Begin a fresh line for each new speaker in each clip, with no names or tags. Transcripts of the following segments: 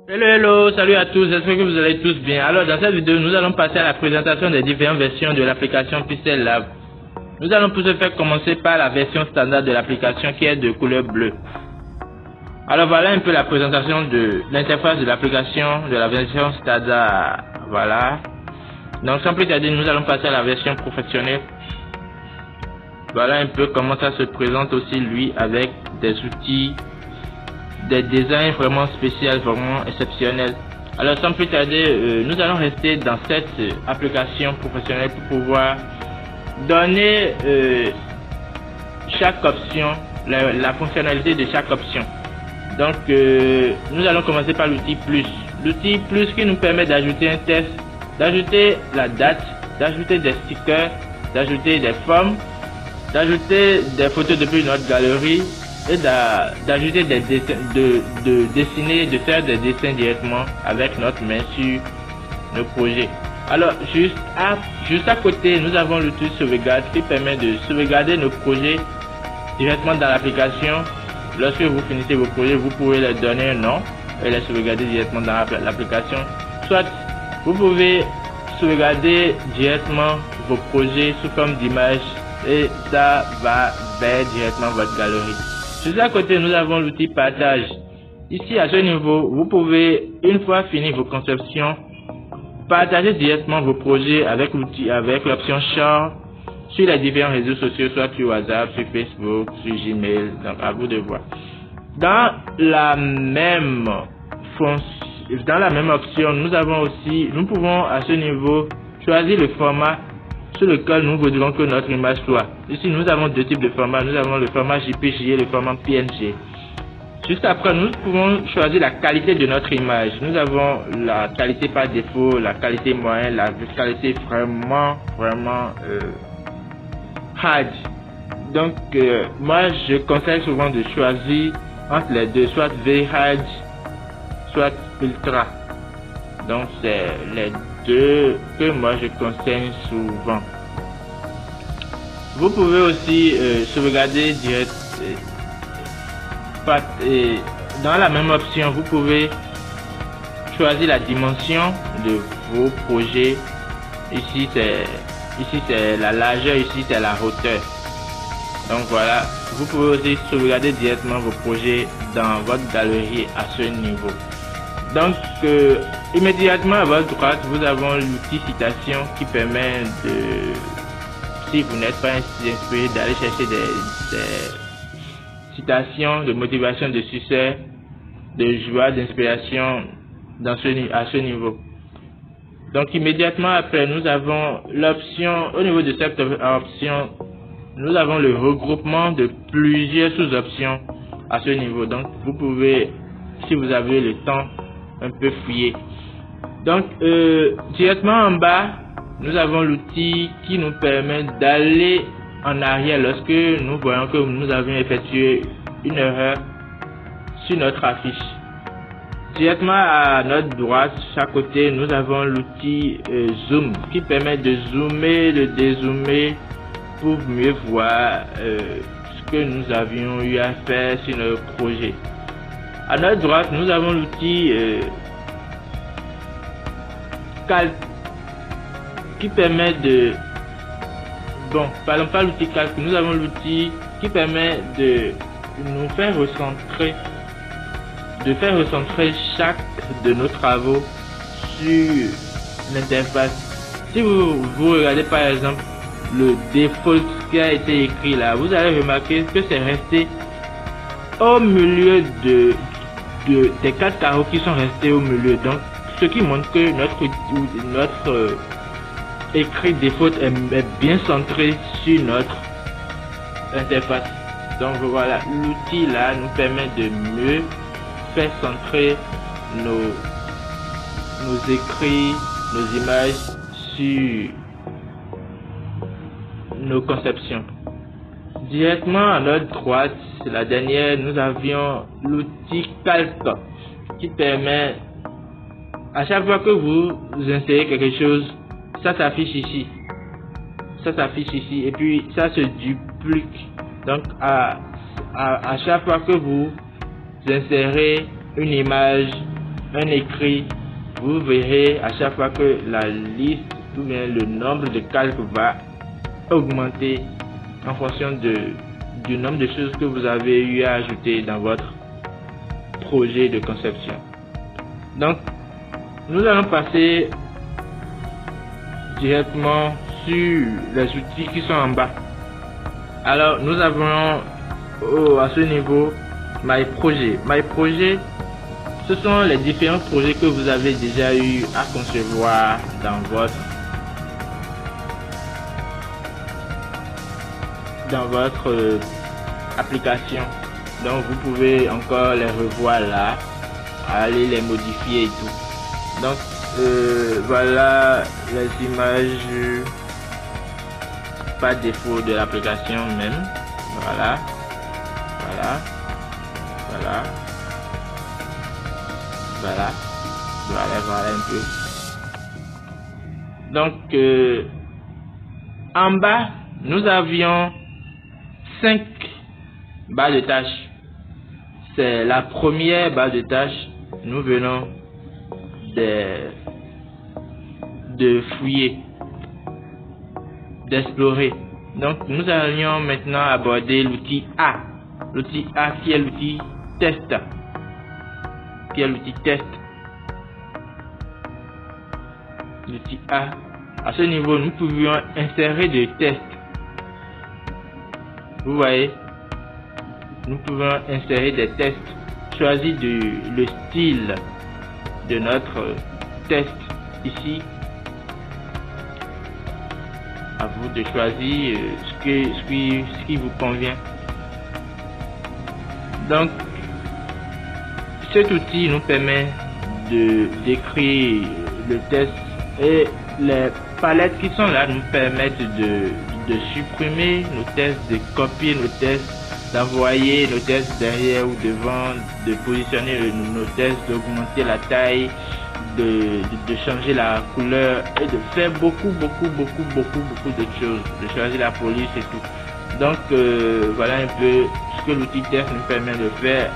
Hello, salut à tous, j'espère que vous allez tous bien. Alors dans cette vidéo, nous allons passer à la présentation des différentes versions de l'application Pixel Lab. Nous allons pour ce faire commencer par la version standard de l'application qui est de couleur bleue. Alors voilà un peu la présentation de l'interface de l'application de la version standard. Voilà. Donc sans plus tarder, nous allons passer à la version professionnelle. Voilà un peu comment ça se présente aussi lui, avec des outils, des designs vraiment spéciaux, vraiment exceptionnels. Alors sans plus tarder, nous allons rester dans cette application professionnelle pour pouvoir donner chaque option, la fonctionnalité de chaque option. Donc nous allons commencer par l'outil plus. L'outil plus qui nous permet d'ajouter un texte, d'ajouter la date, d'ajouter des stickers, d'ajouter des formes, d'ajouter des photos depuis notre galerie et d'ajouter des dessins, de dessiner, de faire des dessins directement avec notre main sur nos projets. Alors juste à côté, nous avons l'outil sauvegarde qui permet de sauvegarder nos projets directement dans l'application. Lorsque vous finissez vos projets, vous pouvez leur donner un nom et les sauvegarder directement dans l'application. Soit vous pouvez sauvegarder directement vos projets sous forme d'image et ça va vers directement votre galerie. Juste à côté, nous avons l'outil partage. Ici, à ce niveau, vous pouvez, une fois fini vos conceptions, partager directement vos projets avec l'outil, avec l'option Share sur les différents réseaux sociaux, soit sur WhatsApp, sur Facebook, sur Gmail. Donc, à vous de voir. Dans la même option, nous pouvons à ce niveau choisir le format sur lequel nous voudrons que notre image soit. Ici, nous avons deux types de formats. Nous avons le format JPG et le format PNG. Juste après, nous pouvons choisir la qualité de notre image. Nous avons la qualité par défaut, la qualité moyenne, la qualité vraiment hard. Donc, moi, je conseille souvent de choisir entre les deux, soit VHard, soit Ultra. Donc, c'est les deux que moi je conseille souvent. Vous pouvez aussi sauvegarder direct dans la même option. Vous pouvez choisir la dimension de vos projets. Ici c'est la largeur, ici c'est la hauteur. Donc voilà, vous pouvez aussi sauvegarder directement vos projets dans votre galerie à ce niveau. Donc immédiatement à votre droite, vous avez l'outil citation qui permet de, si vous n'êtes pas inspiré, d'aller chercher des citations de motivation, de succès, de joie, d'inspiration à ce niveau. Donc immédiatement après, nous avons l'option, au niveau de cette option, nous avons le regroupement de plusieurs sous-options à ce niveau. Donc vous pouvez, si vous avez le temps, un peu fouiller. Donc directement en bas, nous avons l'outil qui nous permet d'aller en arrière lorsque nous voyons que nous avions effectué une erreur sur notre affiche. Directement à notre droite, chaque côté, nous avons l'outil zoom qui permet de zoomer, de dézoomer pour mieux voir ce que nous avions eu à faire sur notre projet. À notre droite, nous avons l'outil calque qui permet de, parlons pas l'outil calque, nous avons l'outil qui permet de nous faire recentrer, chaque de nos travaux sur l'interface. Si vous regardez par exemple le default qui a été écrit là, vous allez remarquer que c'est resté au milieu des 4 carreaux qui sont restés au milieu. Donc ce qui montre que notre écrit default est bien centré sur notre interface. Donc voilà, l'outil là nous permet de mieux faire centrer nos écrits, nos images sur nos conceptions. Directement à notre droite, la dernière, nous avions l'outil calque qui permet, à chaque fois que vous insérez quelque chose, ça s'affiche ici, et puis ça se duplique. Donc à chaque fois que vous insérez une image, un écrit, vous verrez à chaque fois que la liste ou bien le nombre de calques va augmenter en fonction du nombre de choses que vous avez eu à ajouter dans votre projet de conception. Donc, nous allons passer directement sur les outils qui sont en bas. Alors, nous avons à ce niveau My Projet. My Projet, ce sont les différents projets que vous avez déjà eu à concevoir dans votre application. Donc vous pouvez encore les revoir là, aller les modifier et tout. Donc voilà les images par défaut de l'application même. Voilà, voilà, voilà, voilà, voilà, voilà un peu. Donc en bas nous avions 5 barres de tâches. C'est la première barre de tâches. Nous venons de fouiller, d'explorer. Donc nous allons maintenant aborder l'outil A. L'outil A qui est l'outil test. L'outil A. À ce niveau, nous pouvions insérer des tests. Vous voyez, nous pouvons insérer des tests, choisir le style de notre test ici. À vous de choisir ce qui vous convient. Donc, cet outil nous permet de décrire le test et les palettes qui sont là nous permettent de supprimer nos tests, de copier nos tests, d'envoyer nos tests derrière ou devant, de positionner nos tests, d'augmenter la taille, de changer la couleur et de faire beaucoup de choses, de choisir la police et tout. Donc voilà un peu ce que l'outil test nous permet de faire.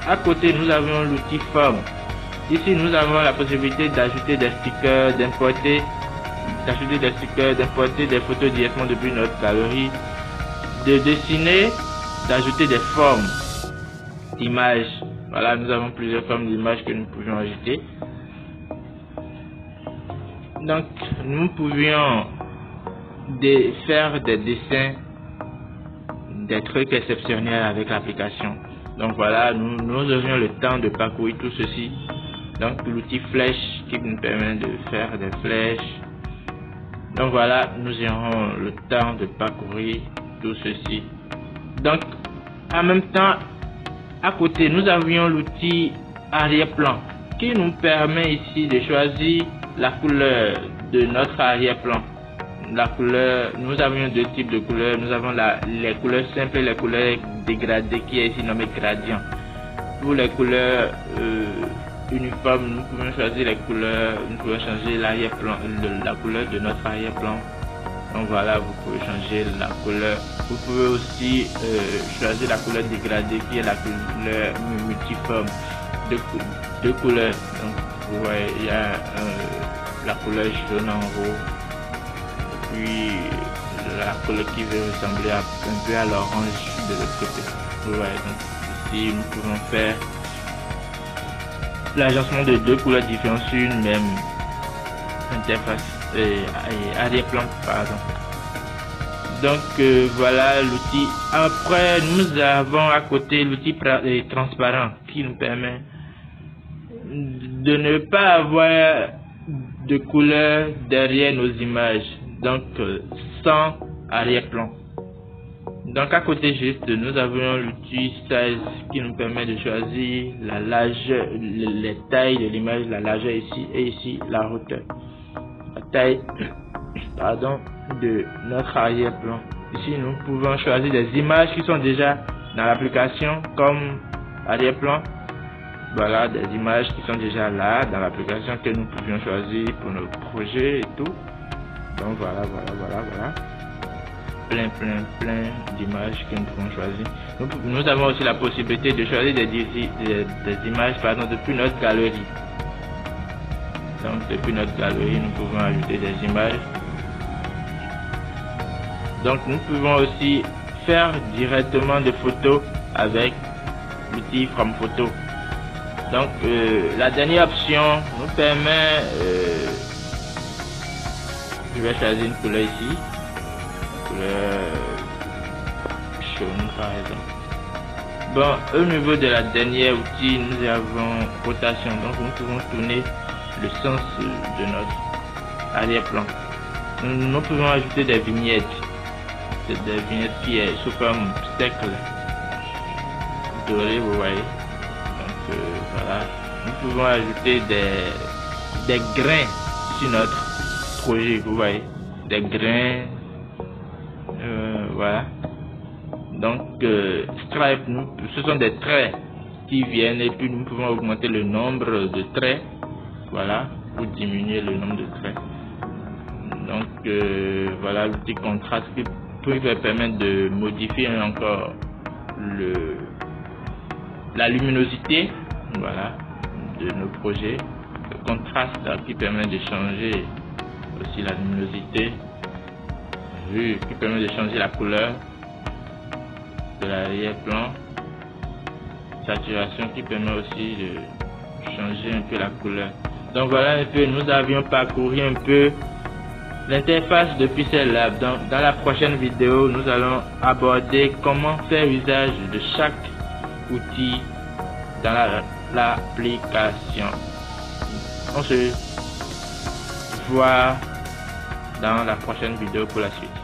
À côté nous avons l'outil forme. Ici nous avons la possibilité d'ajouter des stickers, d'importer des photos directement depuis notre galerie, de dessiner, d'ajouter des formes d'images. Voilà, nous avons plusieurs formes d'images que nous pouvions ajouter. Donc nous pouvions faire des dessins, des trucs exceptionnels avec l'application. Donc voilà, nous aurions le temps de parcourir tout ceci. Donc l'outil flèche qui nous permet de faire des flèches. Donc voilà, nous aurons le temps de parcourir tout ceci. Donc en même temps, à côté nous avions l'outil arrière-plan qui nous permet ici de choisir la couleur de notre arrière-plan. La couleur, nous avions deux types de couleurs. Nous avons les couleurs simples et les couleurs dégradées qui est ici nommé gradient. Pour les couleurs uniformes, nous pouvons choisir les couleurs, nous pouvons changer l'arrière-plan, la couleur de notre arrière-plan. Donc voilà, vous pouvez changer la couleur. Vous pouvez aussi choisir la couleur dégradée qui est la couleur multiforme, deux couleurs. Donc vous voyez, il y a la couleur jaune en haut, puis la couleur qui veut ressembler un peu à l'orange de l'autre côté. Vous voyez, donc ici nous pouvons faire l'agencement de deux couleurs différentes sur une même interface arrière-plan, pardon. Donc voilà l'outil. Après nous avons à côté l'outil transparent qui nous permet de ne pas avoir de couleur derrière nos images, donc sans arrière-plan. Donc à côté juste nous avons l'outil size qui nous permet de choisir la largeur, les tailles de l'image, la largeur ici et ici la hauteur, la taille pardon de notre arrière-plan. Ici nous pouvons choisir des images qui sont déjà dans l'application comme arrière-plan. Voilà des images qui sont déjà là dans l'application que nous pouvions choisir pour nos projets et tout. Donc voilà. plein d'images que nous pouvons choisir. Nous avons aussi la possibilité de choisir des images depuis notre galerie. Donc depuis notre galerie, nous pouvons ajouter des images. Donc nous pouvons aussi faire directement des photos avec l'outil From Photo. Donc la dernière option nous permet, je vais choisir une couleur ici, couleur jaune par exemple. Bon, au niveau de la dernière outil, nous avons rotation. Donc nous pouvons tourner le sens de notre arrière-plan. Nous pouvons ajouter des vignettes. C'est des vignettes qui est sous forme cercle doré, vous voyez. Donc voilà, nous pouvons ajouter des grains sur notre projet, vous voyez, des grains, voilà. Donc stripe, ce sont des traits qui viennent et puis nous pouvons augmenter le nombre de traits, voilà, ou diminuer le nombre de traits. Donc voilà l'outil contraste qui peut permettre de modifier encore la luminosité, voilà, de nos projets. Le contraste qui permet de changer aussi la luminosité, qui permet de changer la couleur de l'arrière-plan. Saturation qui permet aussi de changer un peu la couleur. Donc voilà un peu, nous avions parcouru un peu l'interface de Pixel Lab. Dans la prochaine vidéo, nous allons aborder comment faire usage de chaque outil dans l'application. On se voit dans la prochaine vidéo pour la suite.